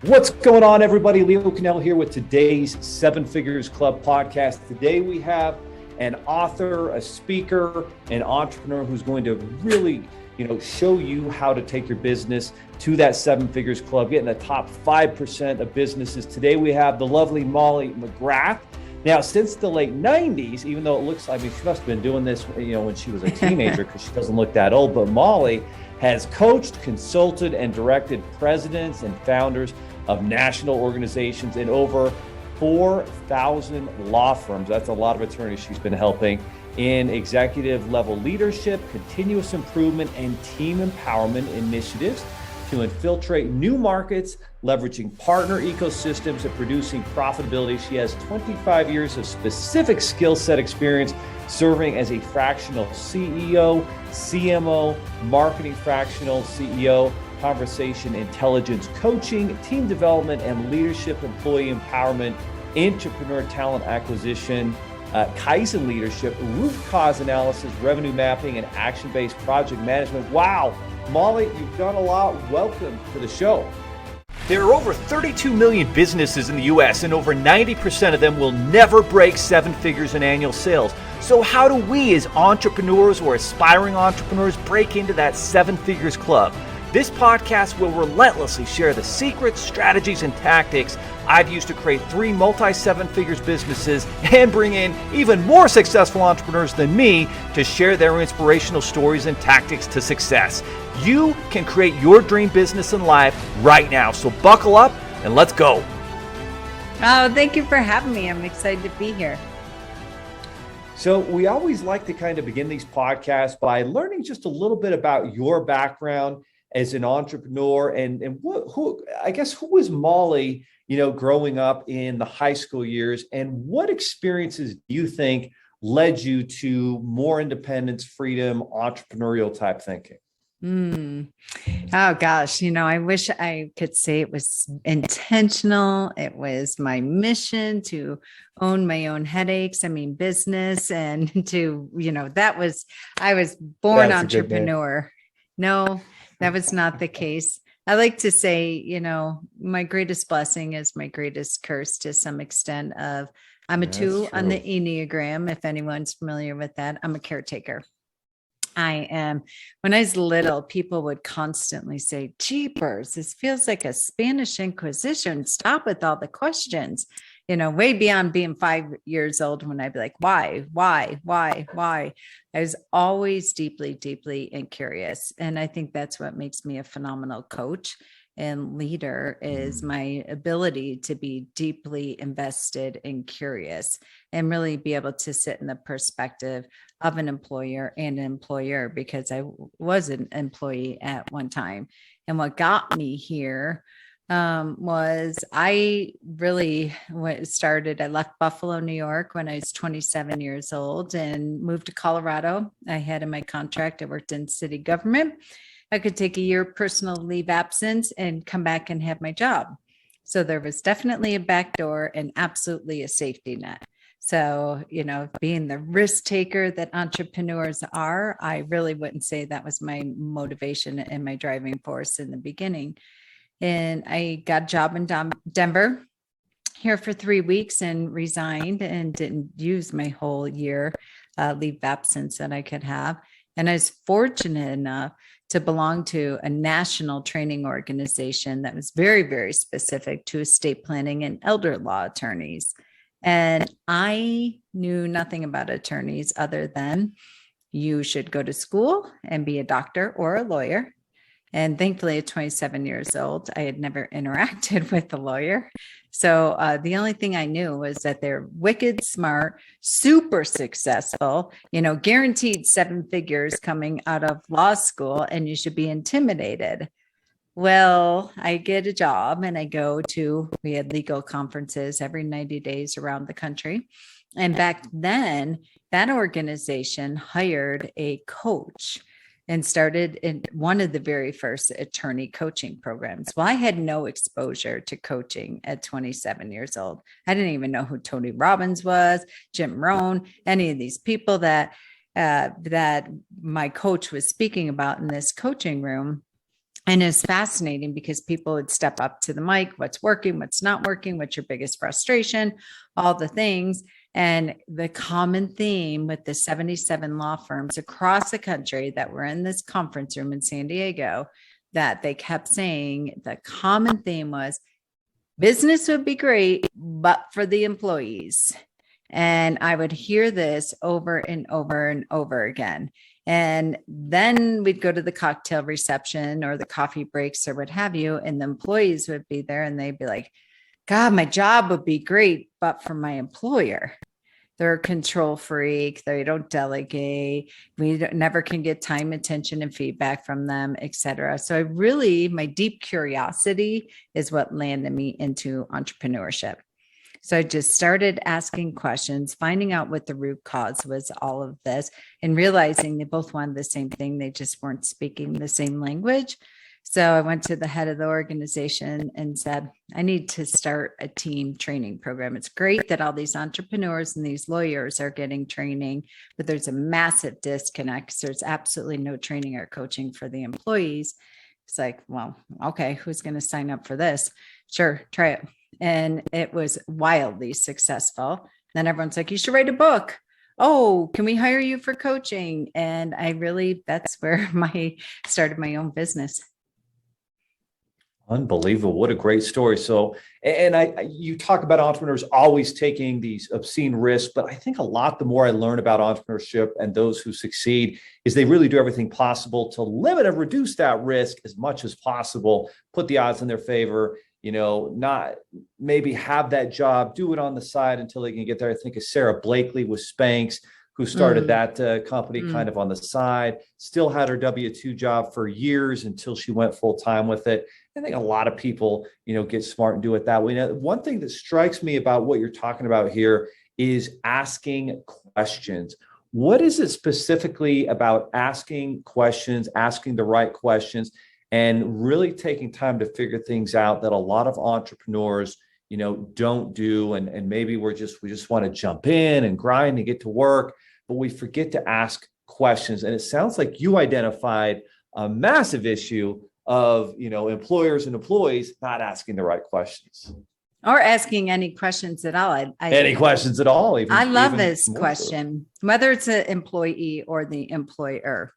What's going on, everybody? Leo Cannell here with today's Seven Figures Club podcast. Today we have an author, a speaker, an entrepreneur who's going to really, show you how to take your business to that Seven Figures Club, get in the top 5% of businesses. Today we have the lovely Molly McGrath. Now, since the late 90s, even though it looks, she must have been doing this, when she was a teenager because she doesn't look that old, but Molly has coached, consulted, and directed presidents and founders of national organizations in over 4,000 law firms. That's a lot of attorneys she's been helping in executive level leadership, continuous improvement, and team empowerment initiatives to infiltrate new markets, leveraging partner ecosystems, and producing profitability. She has 25 years of specific skill set experience serving as a fractional CEO, CMO, marketing fractional CEO, conversation intelligence coaching, team development and leadership, employee empowerment, entrepreneur talent acquisition, Kaizen leadership, root cause analysis, revenue mapping, and action-based project management. Wow, Molly, you've done a lot. Welcome to the show. There are over 32 million businesses in the US, and over 90% of them will never break seven figures in annual sales. So how do we as entrepreneurs or aspiring entrepreneurs break into that seven figures club? This podcast will relentlessly share the secrets, strategies, and tactics I've used to create 3 multi-seven figures businesses and bring in even more successful entrepreneurs than me to share their inspirational stories and tactics to success. You can create your dream business and life right now. So buckle up and let's go. Oh, thank you for having me. I'm excited to be here. So we always like to kind of begin these podcasts by learning just a little bit about your background as an entrepreneur and who was Molly, growing up in the high school years, and what experiences do you think led you to more independence, freedom, entrepreneurial type thinking? Oh gosh, I wish I could say it was intentional. It was my mission to own my own headaches. business and to, I was born That's entrepreneur. No, that was not the case. I like to say, my greatest blessing is my greatest curse to some extent of I'm a 2 on the Enneagram. If anyone's familiar with that, I'm a caretaker. I am. When I was little, people would constantly say, "Jeepers, this feels like a Spanish Inquisition. Stop with all the questions." Way beyond being 5 years old when I'd be like, why? I was always deeply, deeply curious. And I think that's what makes me a phenomenal coach and leader is my ability to be deeply invested and curious and really be able to sit in the perspective of an employer and an employer, because I was an employee at one time. And what got me here was I really I left Buffalo, New York when I was 27 years old and moved to Colorado. I had in my contract, I worked in city government. I could take a year personal leave absence and come back and have my job. So there was definitely a backdoor and absolutely a safety net. So, being the risk taker that entrepreneurs are, I really wouldn't say that was my motivation and my driving force in the beginning. And I got a job in Denver here for 3 weeks and resigned and didn't use my whole year leave of absence that I could have. And I was fortunate enough to belong to a national training organization that was very, very specific to estate planning and elder law attorneys. And I knew nothing about attorneys other than you should go to school and be a doctor or a lawyer. And thankfully, at 27 years old, I had never interacted with a lawyer. So the only thing I knew was that they're wicked smart, super successful, guaranteed 7 figures coming out of law school, and you should be intimidated. Well, I get a job and we had legal conferences every 90 days around the country. And back then, that organization hired a coach and started in one of the very first attorney coaching programs. Well, I had no exposure to coaching at 27 years old. I didn't even know who Tony Robbins was, Jim Rohn, any of these people that my coach was speaking about in this coaching room. And it's fascinating because people would step up to the mic, what's working, what's not working, what's your biggest frustration, all the things. And the common theme with the 77 law firms across the country that were in this conference room in San Diego, that they kept saying the common theme was business would be great, but for the employees. And I would hear this over and over and over again. And then we'd go to the cocktail reception or the coffee breaks or what have you. And the employees would be there and they'd be like, God, my job would be great, but for my employer, they're a control freak. They don't delegate. Never can get time, attention, and feedback from them, et cetera. So my deep curiosity is what landed me into entrepreneurship. So I just started asking questions, finding out what the root cause was, all of this, and realizing they both wanted the same thing. They just weren't speaking the same language. So I went to the head of the organization and said, I need to start a team training program. It's great that all these entrepreneurs and these lawyers are getting training, but there's a massive disconnect because there's absolutely no training or coaching for the employees. It's like, well, okay, who's going to sign up for this? Sure, try it. And it was wildly successful. Then everyone's like, you should write a book. Oh, can we hire you for coaching? And that's where started my own business. Unbelievable. What a great story. So, you talk about entrepreneurs always taking these obscene risks, but I think the more I learn about entrepreneurship and those who succeed is they really do everything possible to limit and reduce that risk as much as possible, put the odds in their favor, not maybe have that job, do it on the side until they can get there. I think of Sarah Blakely with Spanx, who started that company kind of on the side, still had her W-2 job for years until she went full time with it. I think a lot of people, get smart and do it that way. Now, one thing that strikes me about what you're talking about here is asking questions. What is it specifically about asking questions, asking the right questions, and really taking time to figure things out that a lot of entrepreneurs, don't do? And maybe we just want to jump in and grind and get to work, but we forget to ask questions. And it sounds like you identified a massive issue of, employers and employees not asking the right questions. Or asking any questions at all. Any questions at all. I love this question, whether it's an employee or the employer.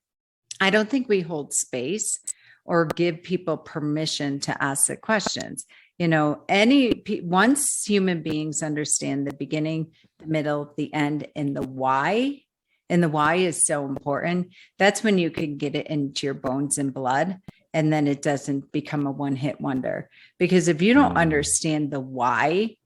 I don't think we hold space or give people permission to ask the questions. Once human beings understand the beginning, the middle, the end, and the why is so important, that's when you can get it into your bones and blood. And then it doesn't become a one-hit wonder. Because if you don't understand the why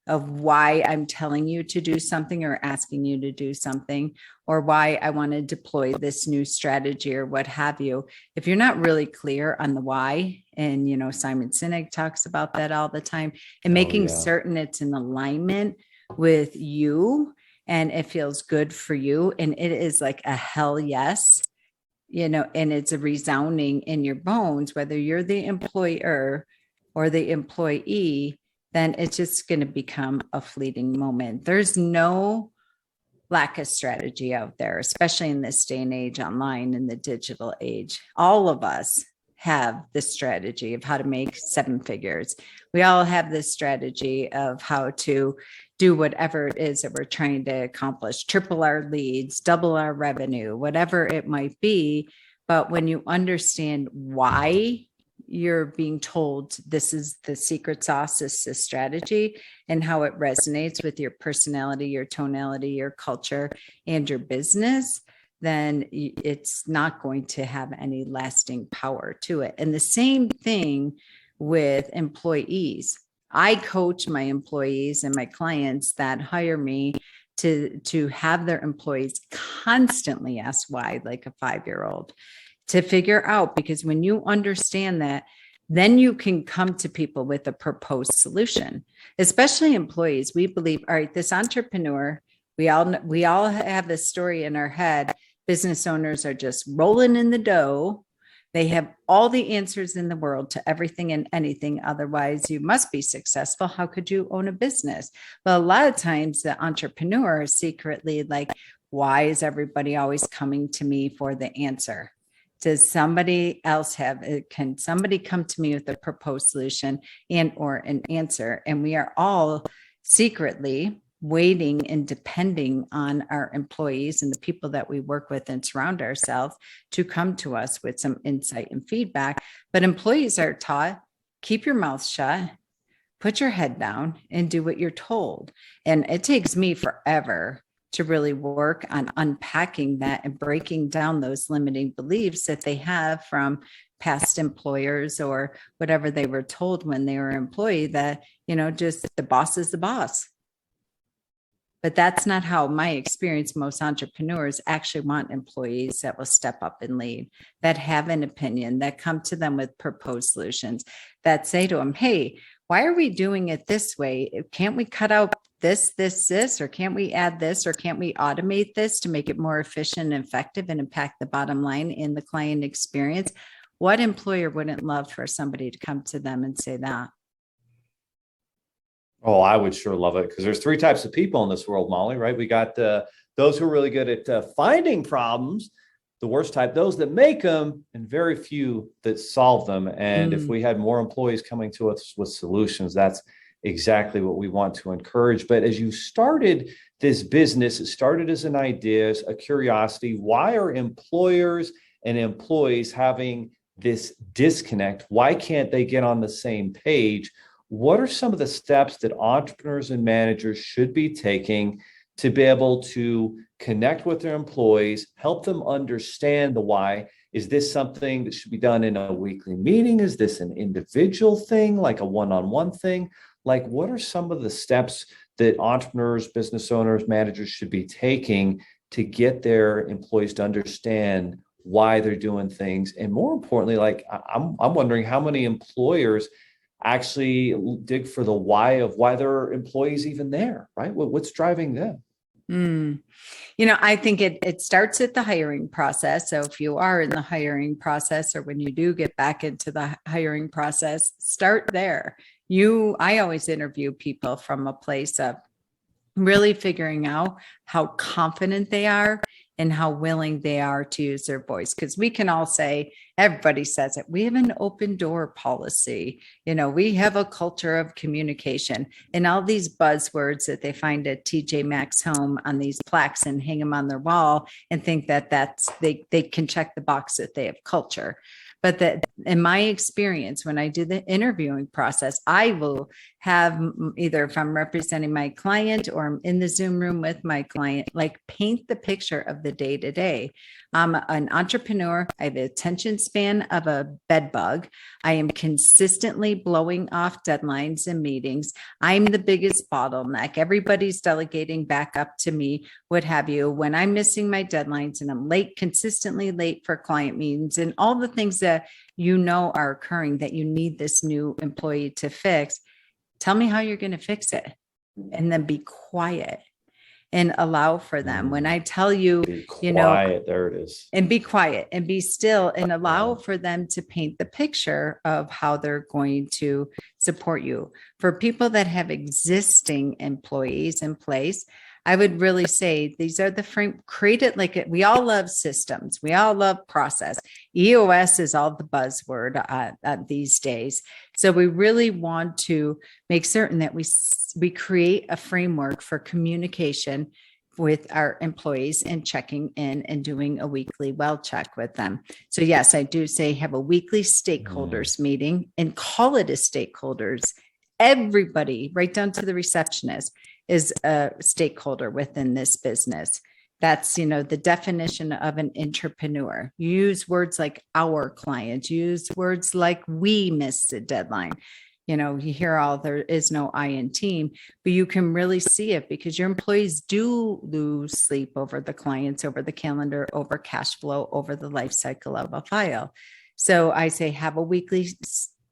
of why I'm telling you to do something or asking you to do something, or why I want to deploy this new strategy or what have you, if you're not really clear on the why, and Simon Sinek talks about that all the time, and making certain it's in alignment with you and it feels good for you, and it is like a hell yes, and it's a resounding in your bones, whether you're the employer or the employee, then it's just going to become a fleeting moment. There's no lack of strategy out there, especially in this day and age, online in the digital age. All of us have this strategy of how to make 7 figures. We all have this strategy of how to do whatever it is that we're trying to accomplish, triple our leads, double our revenue, whatever it might be. But when you understand why you're being told this is the secret sauce, this is strategy, and how it resonates with your personality, your tonality, your culture, and your business, then it's not going to have any lasting power to it. And the same thing with employees. I coach my employees and my clients that hire me to have their employees constantly ask why, like a 5-year-old, to figure out, because when you understand that, then you can come to people with a proposed solution, especially employees. We believe, all right, this entrepreneur, we all have this story in our head. Business owners are just rolling in the dough. They have all the answers in the world to everything and anything. Otherwise, you must be successful. How could you own a business? Well, a lot of times the entrepreneur is secretly like, why is everybody always coming to me for the answer? does somebody else have, can somebody come to me with a proposed solution and or an answer? And we are all secretly waiting and depending on our employees and the people that we work with and surround ourselves to come to us with some insight and feedback. But employees are taught, keep your mouth shut, put your head down and do what you're told. And it takes me forever to really work on unpacking that and breaking down those limiting beliefs that they have from past employers or whatever they were told when they were an employee, that, just the boss is the boss. But that's not how my experience, most entrepreneurs actually want employees that will step up and lead, that have an opinion, that come to them with proposed solutions, that say to them, hey, why are we doing it this way? Can't we cut out this, or can't we add this, or can't we automate this to make it more efficient and effective and impact the bottom line in the client experience? What employer wouldn't love for somebody to come to them and say that? Oh, I would sure love it, because there's three types of people in this world, Molly, right? We got those who are really good at finding problems, the worst type, those that make them, and very few that solve them. And if we had more employees coming to us with solutions, that's exactly what we want to encourage. But as you started this business, it started as an idea, a curiosity. Why are employers and employees having this disconnect? Why can't they get on the same page? What are some of the steps that entrepreneurs and managers should be taking to be able to connect with their employees, help them understand the why? Is this something that should be done in a weekly meeting? Is this an individual thing, like a one-on-one thing? Like, what are some of the steps that entrepreneurs, business owners, managers should be taking to get their employees to understand why they're doing things? And more importantly, like, I'm wondering how many employers actually dig for the why of why their employees even there, right? What's driving them? I think it starts at the hiring process. So if you are in the hiring process, or when you do get back into the hiring process, start there. I always interview people from a place of really figuring out how confident they are and how willing they are to use their voice. Because we can all say, everybody says it, we have an open door policy. We have a culture of communication, and all these buzzwords that they find at TJ Maxx home on these plaques and hang them on their wall and think that they can check the box that they have culture. But that, in my experience, when I do the interviewing process, I will have, either if I'm representing my client or I'm in the Zoom room with my client, like, paint the picture of the day to day. I'm an entrepreneur. I have the attention span of a bed bug. I am consistently blowing off deadlines and meetings. I'm the biggest bottleneck. Everybody's delegating back up to me, what have you. When I'm missing my deadlines and I'm late, consistently late for client meetings, and all the things that are occurring that you need this new employee to fix, tell me how you're going to fix it. And then be quiet and allow for them. When I tell you, Be quiet, there it is. And be quiet and be still and allow for them to paint the picture of how they're going to support you. For people that have existing employees in place, I would really say these are the frame created. Like, we all love systems. We all love process. EOS is all the buzzword these days. So we really want to make certain that we create a framework for communication with our employees and checking in and doing a weekly well check with them. So yes, I do say have a weekly stakeholders meeting, and call it a stakeholders. Everybody, right down to the receptionist, is a stakeholder within this business. That's, the definition of an entrepreneur. Use words like our client, use words like we missed the deadline. You hear there is no I in team, but you can really see it because your employees do lose sleep over the clients, over the calendar, over cash flow, over the life cycle of a file. So I say have a weekly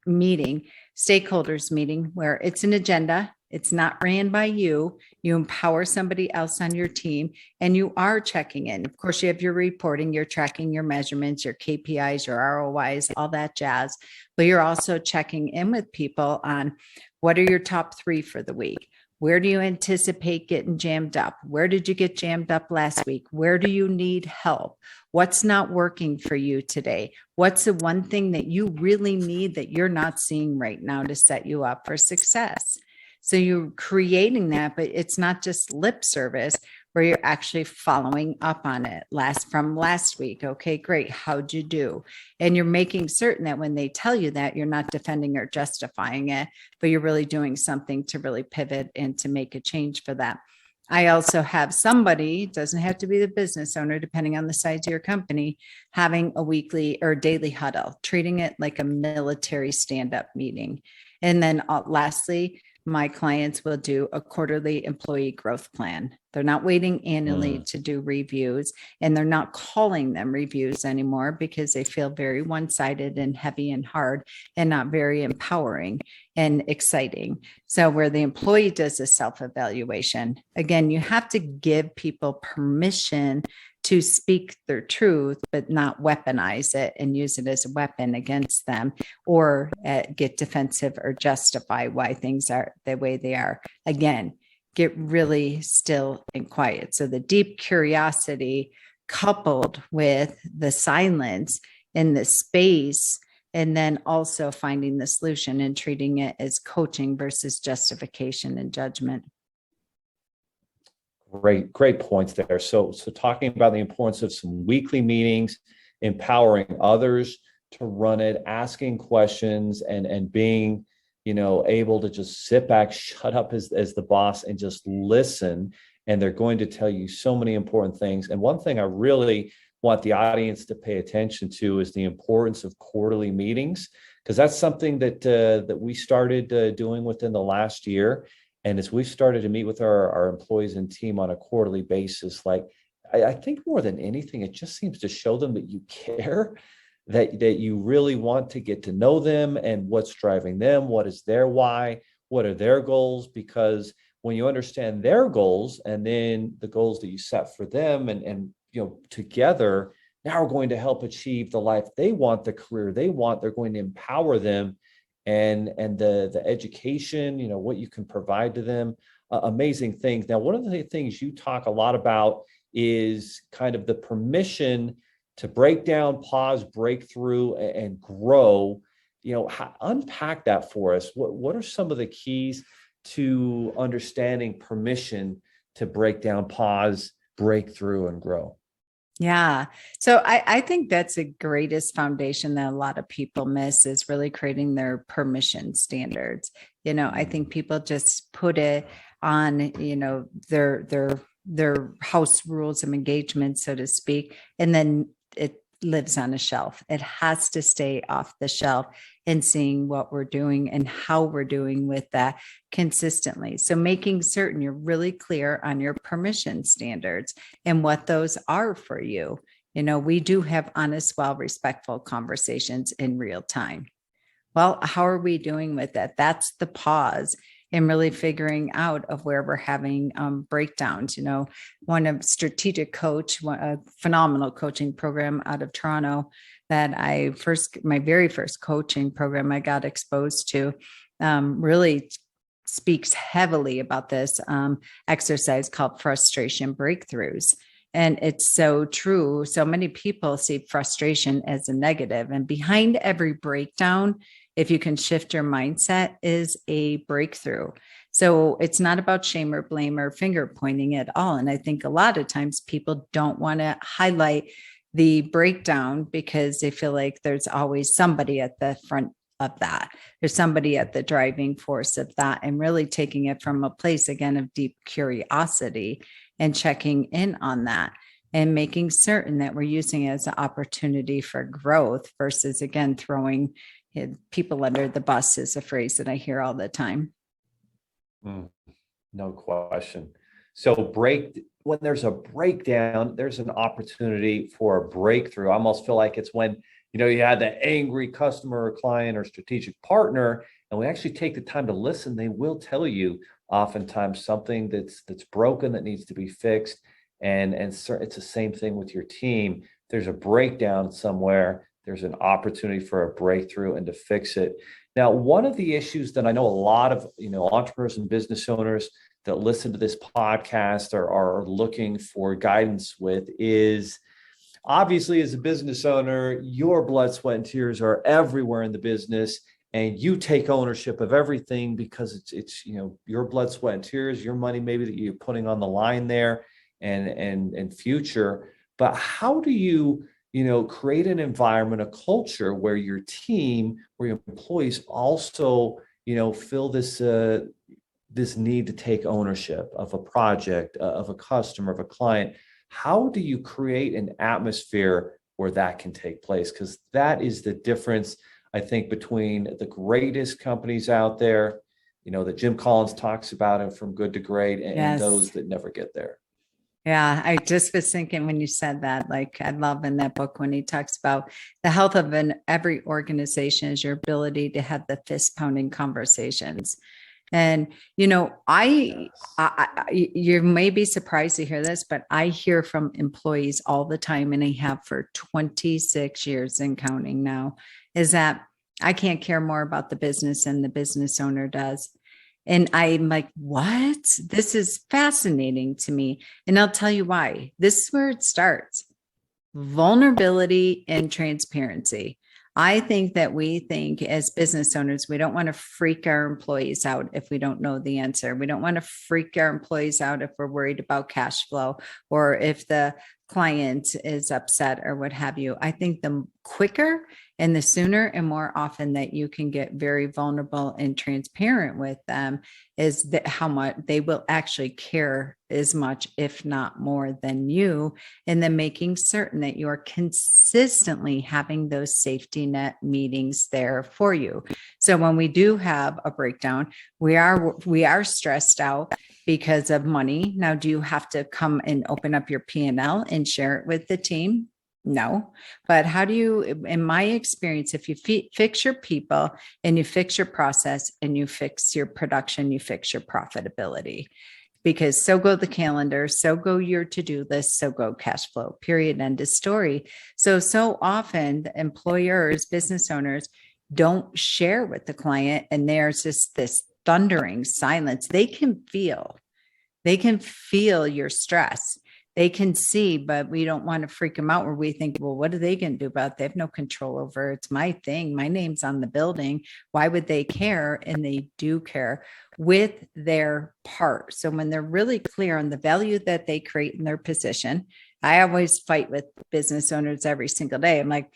meeting, stakeholders meeting, where it's an agenda. It's not ran by you. You empower somebody else on your team, and you are checking in. Of course, you have your reporting, you're tracking your measurements, your KPIs, your ROIs, all that jazz. But you're also checking in with people on what are your top 3 for the week? Where do you anticipate getting jammed up? Where did you get jammed up last week? Where do you need help? What's not working for you today? What's the one thing that you really need that you're not seeing right now to set you up for success? So you're creating that, but it's not just lip service where you're actually following up on it from last week. Okay, great. How'd you do? And you're making certain that when they tell you that, you're not defending or justifying it, but you're really doing something to really pivot and to make a change for that. I also have somebody, doesn't have to be the business owner, depending on the size of your company, having a weekly or daily huddle, treating it like a military stand-up meeting. And then lastly, my clients will do a quarterly employee growth plan. They're not waiting annually to do reviews, and they're not calling them reviews anymore because they feel very one-sided and heavy and hard and not very empowering and exciting. So where the employee does a self-evaluation, again, you have to give people permission to speak their truth, but not weaponize it and use it as a weapon against them, or get defensive or justify why things are the way they are. Again, get really still and quiet. So the deep curiosity coupled with the silence in the space, and then also finding the solution and treating it as coaching versus justification and judgment. Great points there. So talking about the importance of some weekly meetings, empowering others to run it, asking questions, and being, able to just sit back, shut up as the boss and just listen. And they're going to tell you so many important things. And one thing I really want the audience to pay attention to is the importance of quarterly meetings, because that's something that we started doing within the last year. And as we've started to meet with our employees and team on a quarterly basis, I think more than anything, it just seems to show them that you care, that you really want to get to know them and what's driving them, what is their why, what are their goals. Because when you understand their goals and then the goals that you set for them and together, now we're going to help achieve the life they want, the career they want. They're going to empower them. And the education, what you can provide to them, amazing things. Now, one of the things you talk a lot about is kind of the permission to break down, pause, break through, and grow. Unpack that for us. What are some of the keys to understanding permission to break down, pause, break through, and grow? Yeah. So I think that's the greatest foundation that a lot of people miss, is really creating their permission standards. I think people just put it on, their house rules of engagement, so to speak, and then it lives on a shelf. It has to stay off the shelf, and seeing what we're doing and how we're doing with that consistently. So making certain you're really clear on your permission standards and what those are for you. We do have honest, respectful conversations in real time. Well, how are we doing with that? That's the pause and really figuring out of where we're having breakdowns. One of strategic coach, a phenomenal coaching program out of Toronto that my very first coaching program I got exposed to, really speaks heavily about this exercise called frustration breakthroughs. And it's so true. So many people see frustration as a negative, and behind every breakdown, if you can shift your mindset, is a breakthrough. So it's not about shame or blame or finger pointing at all. And I think a lot of times people don't want to highlight the breakdown because they feel like there's always somebody at the front of that. There's somebody at the driving force of that, and really taking it from a place, again, of deep curiosity and checking in on that and making certain that we're using it as an opportunity for growth versus, again, throwing people under the bus is a phrase that I hear all the time. No question. So when there's a breakdown, there's an opportunity for a breakthrough. I almost feel like it's when, you had that angry customer or client or strategic partner, and we actually take the time to listen. They will tell you oftentimes something that's broken that needs to be fixed. And it's the same thing with your team. There's a breakdown somewhere. there's an opportunity for a breakthrough and to fix it. Now, one of the issues that I know a lot of, entrepreneurs and business owners that listen to this podcast are looking for guidance with is, obviously, as a business owner, your blood, sweat, and tears are everywhere in the business, and you take ownership of everything because it's your blood, sweat, and tears, your money maybe that you're putting on the line there, and future. But how do you create an environment, a culture where your team, where your employees also feel this need to take ownership of a project, of a customer, of a client? How do you create an atmosphere where that can take place? Because that is the difference, I think, between the greatest companies out there, that Jim Collins talks about, and From Good to Great, and those that never get there. Yeah, I just was thinking when you said that, like, I love in that book when he talks about the health of every organization is your ability to have the fist pounding conversations. And, I you may be surprised to hear this, but I hear from employees all the time, and I have for 26 years and counting now, is that I can't care more about the business than the business owner does. And I'm like, what? This is fascinating to me. And I'll tell you why. This is where it starts. Vulnerability and transparency. I think that we think as business owners, we don't want to freak our employees out if we don't know the answer. We don't want to freak our employees out if we're worried about cash flow or if the client is upset or what have you. I think the quicker and the sooner and more often that you can get very vulnerable and transparent with them is that how much they will actually care as much, if not more than you, and then making certain that you're consistently having those safety net meetings there for you. So when we do have a breakdown, we are stressed out because of money. Now, do you have to come and open up your P&L and share it with the team? No. But how do you, in my experience, if you fix your people and you fix your process and you fix your production, you fix your profitability. Because so go the calendar, so go your to-do list, so go cash flow, period, end of story. So often the employers, business owners don't share with the client, and there's just this thundering silence. They can feel your stress. They can see, but we don't want to freak them out where we think, well, what are they going to do about it? They have no control over it. It's my thing. My name's on the building. Why would they care? And they do care with their part. So when they're really clear on the value that they create in their position, I always fight with business owners every single day. I'm like,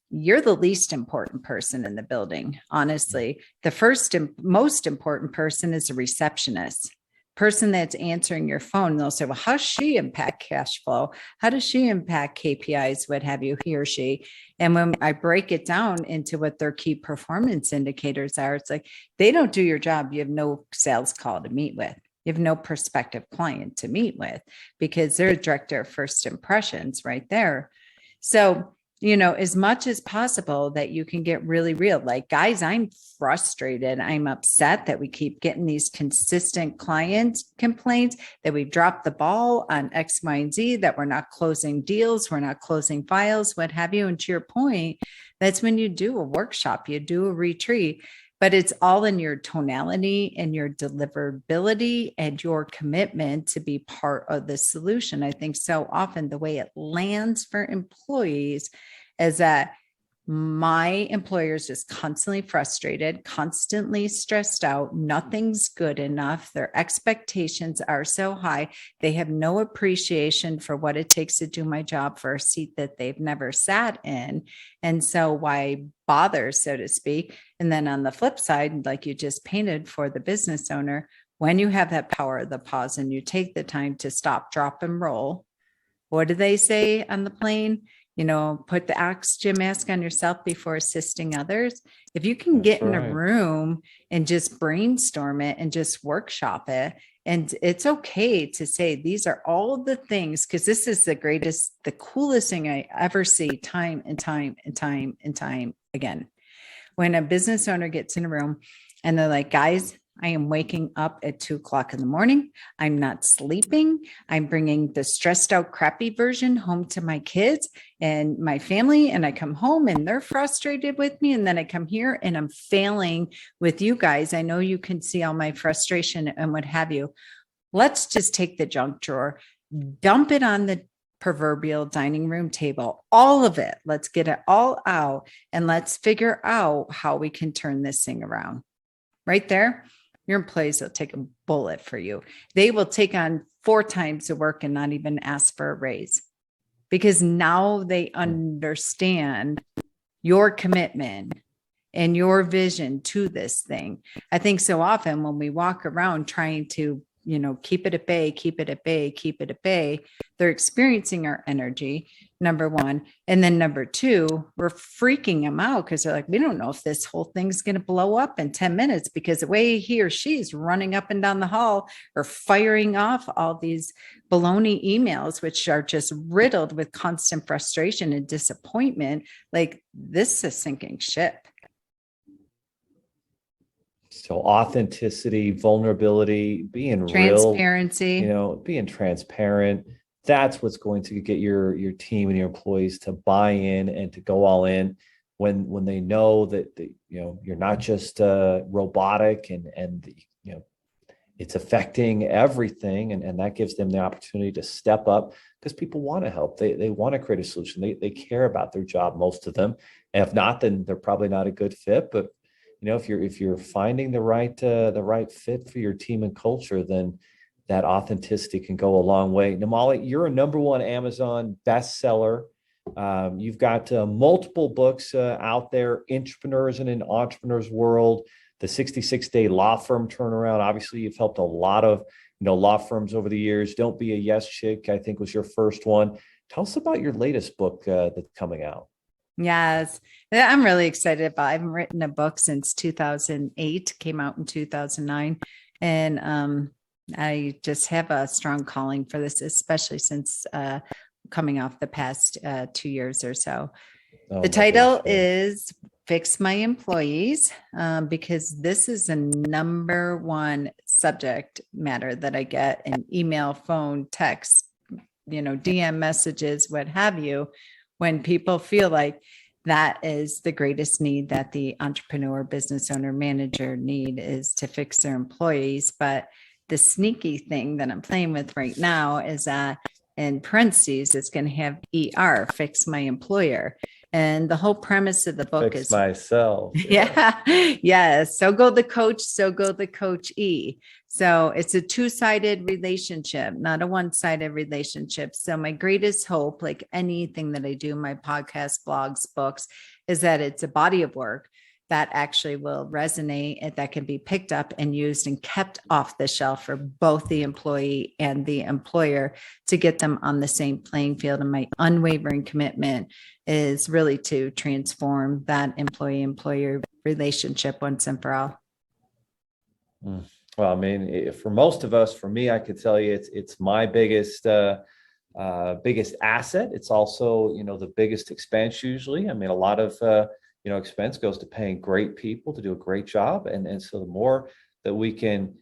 you're the least important person in the building. Honestly, the first and most important person is a receptionist. Person that's answering your phone. They'll say, well, how does she impact cash flow? How does she impact KPIs? What have you, he or she? And when I break it down into what their key performance indicators are, it's like, they don't do your job. You have no sales call to meet with. You have no prospective client to meet with because they're a director of first impressions right there. So, as much as possible that you can get really real. Like, guys, I'm frustrated. I'm upset that we keep getting these consistent client complaints that we've dropped the ball on X, Y, and Z, that we're not closing deals, we're not closing files, what have you. And to your point, that's when you do a workshop, you do a retreat, but it's all in your tonality and your deliverability and your commitment to be part of the solution. I think so often the way it lands for employees is that my employer is just constantly frustrated, constantly stressed out. Nothing's good enough. Their expectations are so high. They have no appreciation for what it takes to do my job for a seat that they've never sat in. And so why bother, so to speak? And then on the flip side, like you just painted for the business owner, when you have that power of the pause and you take the time to stop, drop, and roll, what do they say on the plane? Put the oxygen mask on yourself before assisting others. If you can get in a room and just brainstorm it and just workshop it, and it's okay to say, these are all the things, because this is the coolest thing I ever see time and time and time and time again. When a business owner gets in a room and they're like, guys, I am waking up at 2 o'clock in the morning. I'm not sleeping. I'm bringing the stressed out, crappy version home to my kids and my family. And I come home and they're frustrated with me. And then I come here and I'm failing with you guys. I know you can see all my frustration and what have you. Let's just take the junk drawer, dump it on the proverbial dining room table, all of it. Let's get it all out and let's figure out how we can turn this thing around. Right there, your employees will take a bullet for you. They will take on 4 times the work and not even ask for a raise because now they understand your commitment and your vision to this thing. I think so often when we walk around trying to, keep it at bay, keep it at bay, keep it at bay, they're experiencing our energy, number one. And then number two, we're freaking them out because they're like, we don't know if this whole thing's going to blow up in 10 minutes because the way he or she's running up and down the hall or firing off all these baloney emails, which are just riddled with constant frustration and disappointment. Like, this is a sinking ship. So authenticity, vulnerability, being transparency, real, being transparent. That's what's going to get your team and your employees to buy in and to go all in when they know that you're not just robotic and it's affecting everything, and that gives them the opportunity to step up because people want to help. They want to create a solution. They care about their job, most of them. And if not, then they're probably not a good fit. But if you're finding the right fit for your team and culture, then that authenticity can go a long way. Namali, you're a #1 Amazon bestseller. You've got multiple books out there, Entrepreneurs in an Entrepreneur's World, the 66-day law firm turnaround. Obviously, you've helped a lot of law firms over the years. Don't Be a Yes Chick, I think, was your first one. Tell us about your latest book that's coming out. Yes, I'm really excited about. I haven't written a book since 2008, came out in 2009. And I just have a strong calling for this, especially since coming off the past 2 years or so. The title is Fix My Employees, because this is a #1 subject matter that I get in email, phone, text, DM messages, what have you. When people feel like that is the greatest need that the entrepreneur, business owner, manager need is to fix their employees. But the sneaky thing that I'm playing with right now is that in parentheses, it's going to have ER, fix my employer. And the whole premise of the book fix is myself. Yeah. Yes. So go the coach. So go the coachee. So it's a 2-sided relationship, not a 1-sided relationship. So my greatest hope, like anything that I do, my podcast, blogs, books, is that it's a body of work that actually will resonate and that can be picked up and used and kept off the shelf for both the employee and the employer to get them on the same playing field. And my unwavering commitment is really to transform that employee-employer relationship once and for all. Well, I mean, for most of us, for me, I could tell you it's my biggest asset. It's also, the biggest expense usually. I mean, a lot of, expense goes to paying great people to do a great job. And so the more that we can,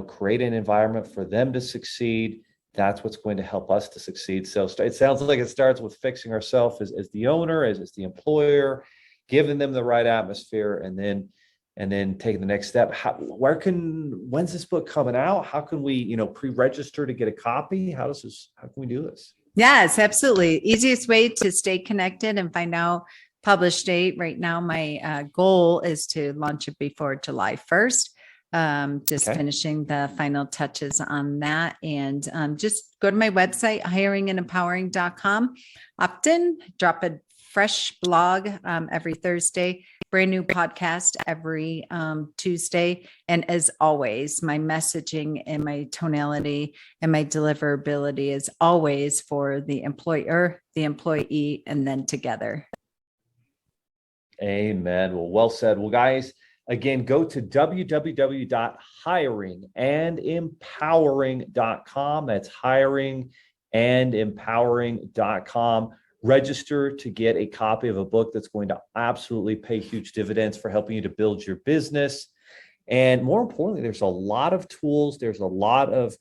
create an environment for them to succeed, that's what's going to help us to succeed. So it sounds like it starts with fixing ourselves as the owner, as the employer, giving them the right atmosphere, and then taking the next step. When's this book coming out? How can we, pre-register to get a copy? How can we do this? Yes, absolutely. Easiest way to stay connected and find out published date. Right now, my goal is to launch it before July 1st. Finishing the final touches on that. And just go to my website, hiringandempowering.com. Often drop a fresh blog every Thursday, brand new podcast every Tuesday. And as always, my messaging and my tonality and my deliverability is always for the employer, the employee, and then together. Amen. Well said. Well, guys, again, go to www.hiringandempowering.com. That's hiringandempowering.com. Register to get a copy of a book that's going to absolutely pay huge dividends for helping you to build your business And more importantly, there's a lot of tools. There's a lot of,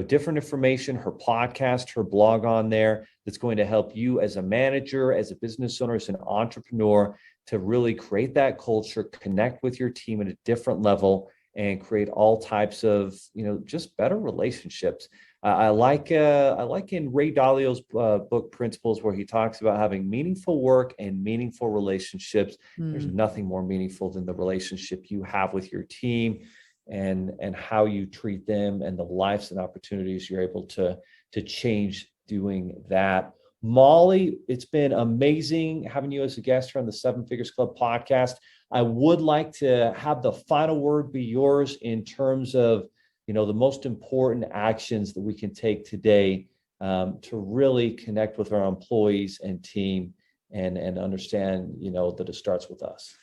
different information, her podcast, her blog on there that's going to help you as a manager, as a business owner, as an entrepreneur to really create that culture, connect with your team at a different level, and create all types of, just better relationships. I like in Ray Dalio's book Principles, where he talks about having meaningful work and meaningful relationships. There's nothing more meaningful than the relationship you have with your team and how you treat them and the lives and opportunities you're able to change doing that. Molly, it's been amazing having you as a guest here on the Seven Figures Club podcast. I would like to have the final word be yours in terms of, the most important actions that we can take today to really connect with our employees and team and understand, that it starts with us.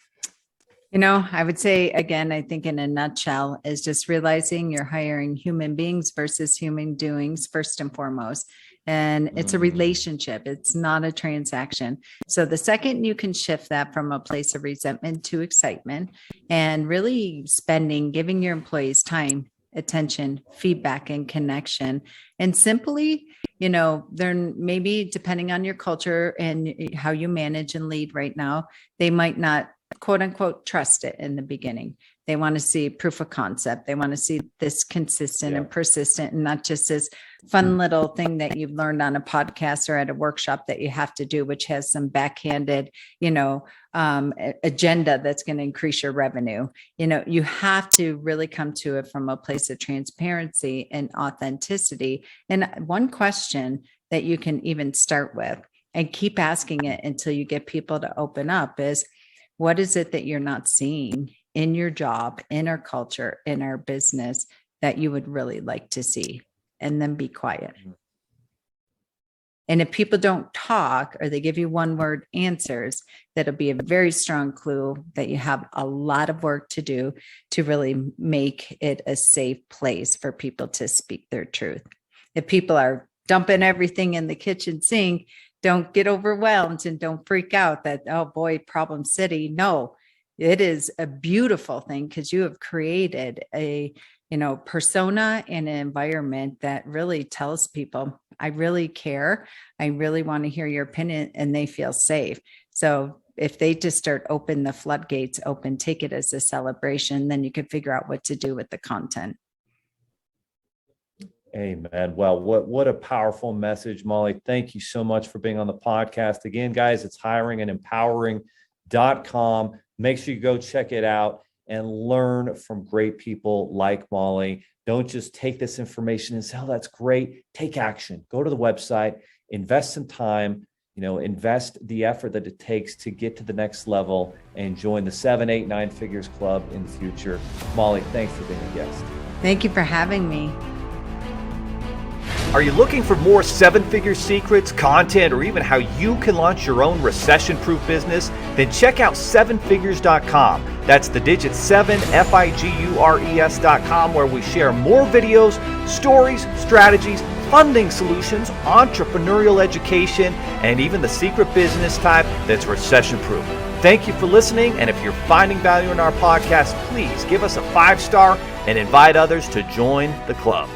I would say, again, I think in a nutshell is just realizing you're hiring human beings versus human doings first and foremost. And it's a relationship. It's not a transaction. So the second you can shift that from a place of resentment to excitement and really giving your employees time, attention, feedback, and connection. And simply, they're maybe depending on your culture and how you manage and lead right now, they might not quote unquote trust it in the beginning. They want to see proof of concept. They want to see this consistent and persistent and not just this fun little thing that you've learned on a podcast or at a workshop that you have to do, which has some backhanded, agenda that's going to increase your revenue. You have to really come to it from a place of transparency and authenticity. And one question that you can even start with and keep asking it until you get people to open up is, what is it that you're not seeing in your job, in our culture, in our business that you would really like to see? And then be quiet. And if people don't talk or they give you one word answers, that'll be a very strong clue that you have a lot of work to do to really make it a safe place for people to speak their truth. If people are dumping everything in the kitchen sink, don't get overwhelmed and don't freak out that, oh boy, problem city. No, it is a beautiful thing because you have created a, persona and an environment that really tells people, I really care. I really want to hear your opinion, and they feel safe. So if they just start open the floodgates open, take it as a celebration, then you can figure out what to do with the content. Amen. Well, what a powerful message, Molly. Thank you so much for being on the podcast. Again, guys, it's hiringandempowering.com. Make sure you go check it out and learn from great people like Molly. Don't just take this information and say, oh, that's great. Take action. Go to the website, invest some time, invest the effort that it takes to get to the next level and join the 7, 8, 9 figures club in the future. Molly, thanks for being a guest. Thank you for having me. Are you looking for more seven-figure secrets, content, or even how you can launch your own recession-proof business? Then check out sevenfigures.com. That's the digit 7, FIGURES.com, where we share more videos, stories, strategies, funding solutions, entrepreneurial education, and even the secret business type that's recession-proof. Thank you for listening, and if you're finding value in our podcast, please give us a 5-star and invite others to join the club.